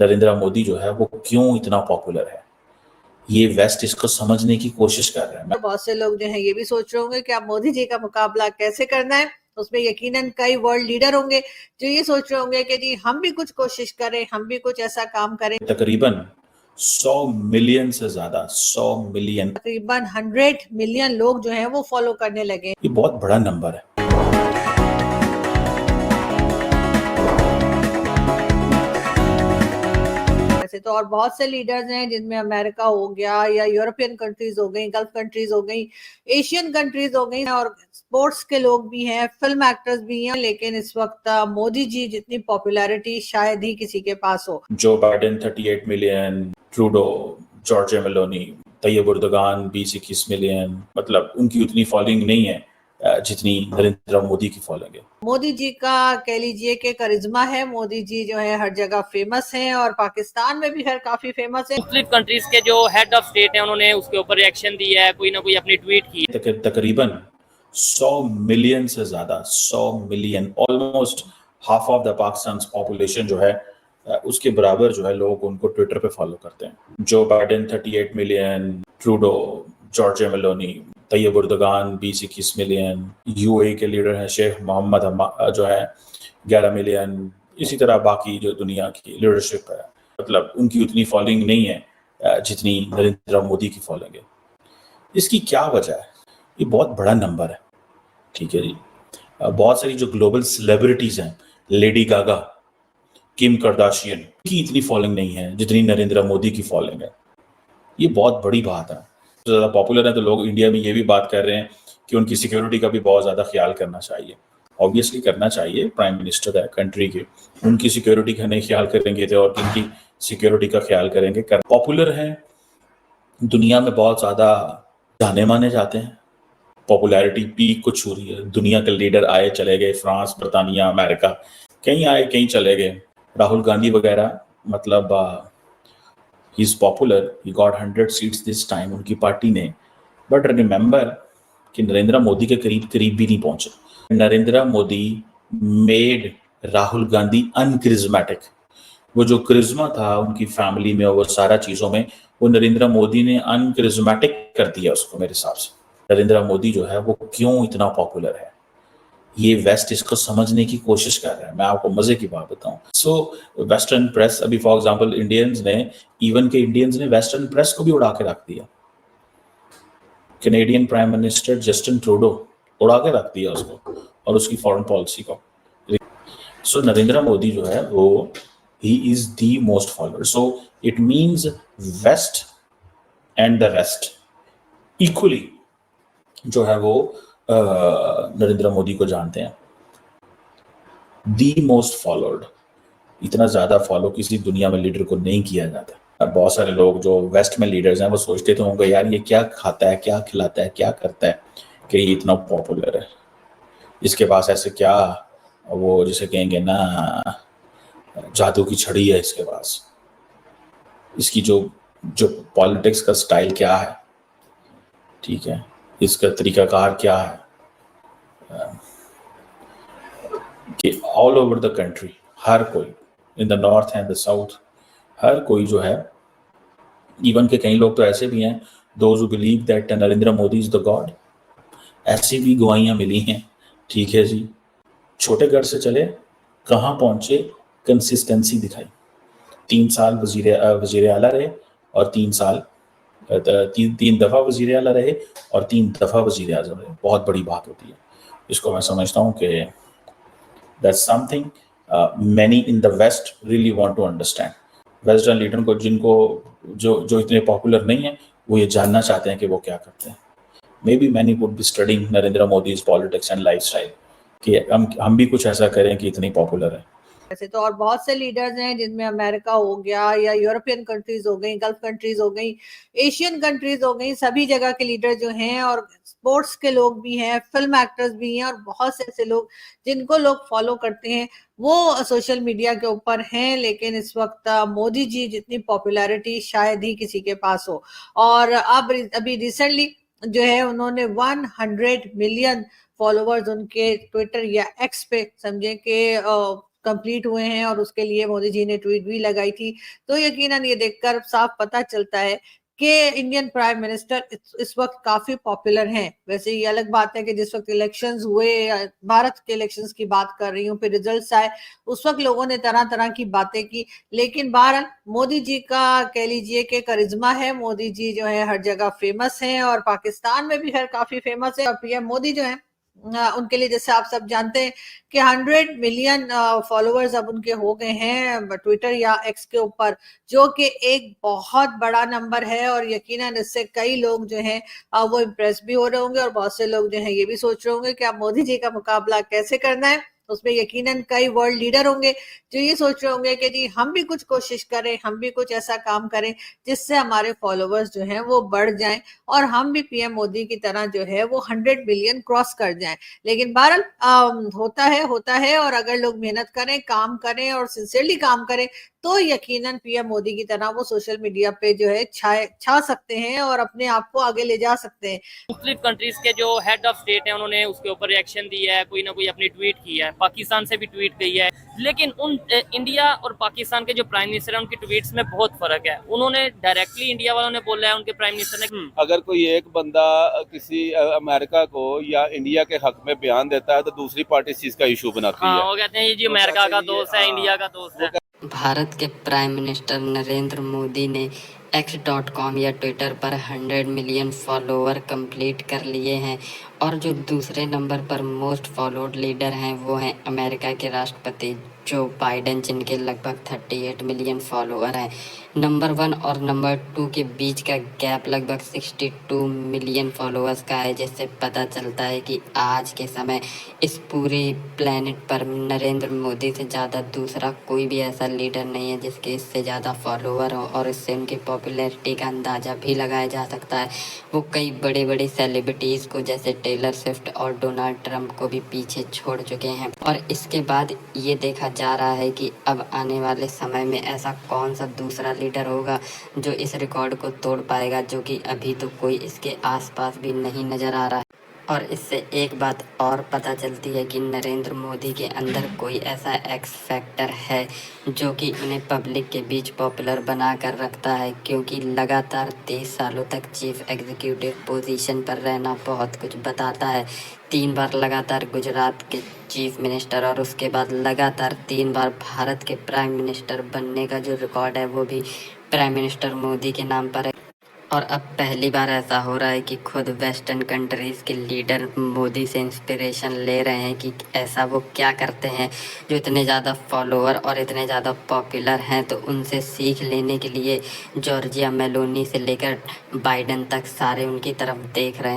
नरेंद्र मोदी जो है वो क्यों इतना पॉपुलर है, ये वेस्ट इसको समझने की कोशिश कर रहा है। तो बहुत से लोग जो है ये भी सोच रहे होंगे कि अब मोदी जी का मुकाबला कैसे करना है। उसमें यकीनन कई वर्ल्ड लीडर होंगे जो ये सोच रहे होंगे कि जी हम भी कुछ कोशिश करें, हम भी कुछ ऐसा काम करें। तकरीबन 100 मिलियन से ज्यादा 100 मिलियन तकरीबन 100 मिलियन लोग जो हैं वो फॉलो करने लगे। ये बहुत बड़ा नंबर है। वैसे तो और बहुत से लीडर्स हैं जिनमें अमेरिका हो गया या यूरोपियन कंट्रीज हो गई, गल्फ कंट्रीज हो गई, एशियन कंट्रीज हो गई और स्पोर्ट्स के लोग भी हैं, फिल्म एक्टर्स भी हैं। लेकिन इस वक्त मोदी जी जितनी पॉपुलैरिटी शायद ही किसी के पास हो। Joe Biden 38 million, Trudeau, Giorgia Meloni, Tayyip Erdogan 20-21 million, मतलब उनकी उतनी फॉलोइंग नहीं है जितनी नरेंद्र मोदी की फॉलोइंग है। मोदी जी का कह लीजिए कि करिश्मा है। मोदी जी जो है हर जगह फेमस हैं और पाकिस्तान में भी खैर काफी फेमस है। मुस्लिम कंट्रीज के जो हेड ऑफ स्टेट है उन्होंने उसके ऊपर रिएक्शन दिया है, कोई ना कोई अपनी ट्वीट की है। तकरीबन 100 मिलियन से ज्यादा 100 million, almost half of the Pakistan population जो है उसके बराबर जो है लोग उनको ट्विटर पे फॉलो करते हैं। Joe Biden 38 million, Trudeau, Giorgia Meloni, Tayyip Erdogan 20-21 million, UAE के लीडर हैं शेख मोहम्मद जो है 11 मिलियन, इसी तरह बाकी जो दुनिया की लीडरशिप है, मतलब उनकी उतनी फॉलोइंग नहीं है जितनी नरेंद्र मोदी की फॉलोइंग है। इसकी क्या वजह है? ये बहुत बड़ा नंबर है, ठीक है जी। बहुत सारी जो ग्लोबल सेलिब्रिटीज हैं, लेडी गागा, किम कार्दाशियन, की इतनी फॉलोइंग नहीं है जितनी नरेंद्र मोदी की फॉलोइंग है। ये बहुत बड़ी बात है। तो ज़्यादा पॉपुलर है तो लोग इंडिया में ये भी बात कर रहे हैं कि उनकी सिक्योरिटी का भी बहुत ज़्यादा ख्याल करना चाहिए। ऑब्वियसली करना चाहिए, प्राइम मिनिस्टर है कंट्री के, उनकी सिक्योरिटी का नहीं ख्याल करेंगे तो और किनकी सिक्योरिटी का ख्याल करेंगे। पॉपुलर है, दुनिया में बहुत ज़्यादा जाने माने जाते हैं, पॉपुलैरिटी पीक को छू रही है। दुनिया के लीडर आए चले गए, फ्रांस, बर्तानिया, अमेरिका, कहीं आए कहीं चले गए। राहुल गांधी वगैरह, मतलब he is popular, he got 100 seats this time उनकी पार्टी ने। बट रिमेंबर कि नरेंद्र मोदी के करीब करीब भी नहीं पहुंचे। नरेंद्र मोदी मेड राहुल गांधी अनक्रिज्मेटिक। वो जो क्रिज्मा था उनकी फैमिली में और वो सारा चीजों में, वो नरेंद्र मोदी ने अनक्रिज्मेटिक कर दिया उसको। मेरे हिसाब से नरेंद्र मोदी जो है वो क्यों इतना पॉपुलर है, ये वेस्ट इसको समझने की कोशिश कर रहा है। मैं आपको मजे की बात बताऊं, सो वेस्टर्न प्रेस, अभी फॉर एग्जांपल इंडियंस ने, इवन के इंडियंस ने वेस्टर्न प्रेस को भी उड़ा के रख दिया। Canadian prime minister Justin Trudeau उड़ा के रख दिया उसको और उसकी फॉरेन पॉलिसी को। सो नरेंद्र मोदी जो है वो he is the most follower, so it means west and the rest equally जो है वो नरेंद्र मोदी को जानते हैं। दी मोस्ट फॉलोड, इतना ज्यादा फॉलो किसी दुनिया में लीडर को नहीं किया जाता। बहुत सारे लोग जो वेस्ट में लीडर्स हैं वो सोचते तो होंगे यार ये क्या खाता है, क्या खिलाता है, क्या करता है कि ये इतना पॉपुलर है, इसके पास ऐसे क्या, वो जिसे कहेंगे ना जादू की छड़ी है इसके पास, इसकी जो जो पॉलिटिक्स का स्टाइल क्या है, ठीक है, इसका तरीकाकार क्या है, कि ऑल ओवर द कंट्री हर कोई, in the north and the south, हर कोई जो है, इवन के कई लोग तो ऐसे भी हैं those who believe that Narendra Modi is the God, ऐसी भी गवाहियां मिली हैं, ठीक है जी। छोटे घर से चले कहाँ पहुंचे, कंसिस्टेंसी दिखाई। 3 साल वजीर आला रहे और 3 साल तीन दफा वजीर आला रहे और 3 दफा वजीर आजम रहे। बहुत बड़ी बात होती है। इसको मैं समझता हूँ कि that's something many in the West really want to understand. Western leader को, जिनको जो इतने पॉपुलर नहीं है, वो ये जानना चाहते हैं कि वो क्या करते हैं। May be many would be studying Narendra Modi's politics and lifestyle, कि हम भी कुछ ऐसा करें कि इतनी पॉपुलर है। वैसे तो और बहुत से लीडर्स हैं जिनमें अमेरिका हो गया या यूरोपियन कंट्रीज हो गई, गल्फ कंट्रीज हो गई, एशियन कंट्रीज हो गई, सभी जगह के लीडर जो हैं और स्पोर्ट्स के लोग भी हैं, फिल्म एक्टर्स भी हैं और बहुत से ऐसे लोग जिनको लोग फॉलो करते हैं वो सोशल मीडिया के ऊपर हैं। लेकिन इस वक्त मोदी जी जितनी पॉपुलैरिटी शायद ही किसी के पास हो। और अब अभी रिसेंटली जो है उन्होंने 100 मिलियन फॉलोवर्स उनके ट्विटर या एक्स पे समझे कि कंप्लीट हुए हैं और उसके लिए मोदी जी ने ट्वीट भी लगाई थी। तो यकीनन ये देखकर साफ पता चलता है कि इंडियन प्राइम मिनिस्टर इस वक्त काफी पॉपुलर हैं। वैसे ये अलग बात है कि जिस वक्त इलेक्शंस हुए, भारत के इलेक्शंस की बात कर रही हूँ, फिर रिजल्ट्स आए, उस वक्त लोगों ने तरह तरह की बातें की, लेकिन बहरहाल मोदी जी का कह लीजिए कि करिश्मा है। मोदी जी जो है हर जगह फेमस हैं और पाकिस्तान में भी खैर काफी फेमस है। और पीएम मोदी जो है उनके लिए जैसे आप सब जानते हैं कि 100 मिलियन फॉलोअर्स अब उनके हो गए हैं ट्विटर या एक्स के ऊपर, जो कि एक बहुत बड़ा नंबर है। और यकीनन इससे कई लोग जो हैं वो इम्प्रेस भी हो रहे होंगे और बहुत से लोग जो हैं ये भी सोच रहे होंगे कि अब मोदी जी का मुकाबला कैसे करना है। उसमें यकीनन कई वर्ल्ड लीडर होंगे जो ये सोच रहे होंगे कि जी हम भी कुछ कोशिश करें, हम भी कुछ ऐसा काम करें जिससे हमारे फॉलोअर्स जो हैं वो बढ़ जाएं और हम भी पीएम मोदी की तरह जो है वो 100 मिलियन क्रॉस कर जाएं। लेकिन बहरहाल होता है और अगर लोग मेहनत करें, काम करें और सिंसियरली काम करें तो यकीनन पीएम मोदी की तरह वो सोशल मीडिया पे जो है छा सकते हैं और अपने आप को आगे ले जा सकते हैं। मुख्तलिफ कंट्रीज के जो हेड ऑफ स्टेट हैं उन्होंने उसके ऊपर रिएक्शन दिया है, कोई ना कोई अपनी ट्वीट किया है, पाकिस्तान से भी ट्वीट गई है। लेकिन इंडिया और पाकिस्तान के जो प्राइम मिनिस्टर हैं उनकी ट्वीट्स में बहुत फर्क है। उन्होंने डायरेक्टली इंडिया वालों ने बोला है, उनके प्राइम मिनिस्टर ने अगर कोई एक बंदा किसी अमेरिका को या इंडिया के हक में बयान देता है तो दूसरी पार्टी इस चीज का इशू बनाती है। वो कहते हैं ये जी अमेरिका का दोस्त है, इंडिया का दोस्त है। भारत के प्राइम मिनिस्टर नरेंद्र मोदी ने x.com या ट्विटर पर 100 मिलियन फॉलोअर कंप्लीट कर लिए हैं और जो दूसरे नंबर पर मोस्ट फॉलोड लीडर हैं वो हैं अमेरिका के राष्ट्रपति जो बाइडेन, जिनके लगभग 38 मिलियन फॉलोअर हैं। नंबर 1 और नंबर 2 के बीच का गैप लगभग 62 मिलियन फॉलोअर्स का है, जिससे पता चलता है कि आज के समय इस पूरे प्लेनेट पर नरेंद्र मोदी से ज़्यादा दूसरा कोई भी ऐसा लीडर नहीं है जिसके इससे ज़्यादा फॉलोअर हो और इससे उनकी पॉपुलैरिटी का अंदाज़ा भी लगाया जा सकता है। वो कई बड़े बड़े सेलिब्रिटीज़ को जैसे टेलर स्विफ्ट और डोनाल्ड ट्रंप को भी पीछे छोड़ चुके हैं। और इसके बाद ये देखा जा रहा है कि अब आने वाले समय में ऐसा कौन सा दूसरा लीडर होगा जो इस रिकॉर्ड को तोड़ पाएगा, जो कि अभी तो कोई इसके आसपास भी नहीं नज़र आ रहा है। और इससे एक बात और पता चलती है कि नरेंद्र मोदी के अंदर कोई ऐसा एक्स फैक्टर है जो कि उन्हें पब्लिक के बीच पॉपुलर बना कर रखता है, क्योंकि लगातार 23 सालों तक चीफ एग्जीक्यूटिव पोजीशन पर रहना बहुत कुछ बताता है। 3 बार लगातार गुजरात के चीफ मिनिस्टर और उसके बाद लगातार 3 बार भारत के प्राइम मिनिस्टर बनने का जो रिकॉर्ड है वो भी प्राइम मिनिस्टर मोदी के नाम पर है। और अब पहली बार ऐसा हो रहा है कि खुद वेस्टर्न कंट्रीज़ के लीडर मोदी से इंस्पिरेशन ले रहे हैं कि ऐसा वो क्या करते हैं जो इतने ज़्यादा फॉलोअर और इतने ज़्यादा पॉपुलर हैं। तो उनसे सीख लेने के लिए जॉर्जिया मेलोनी से लेकर बाइडेन तक सारे उनकी तरफ देख रहे हैं।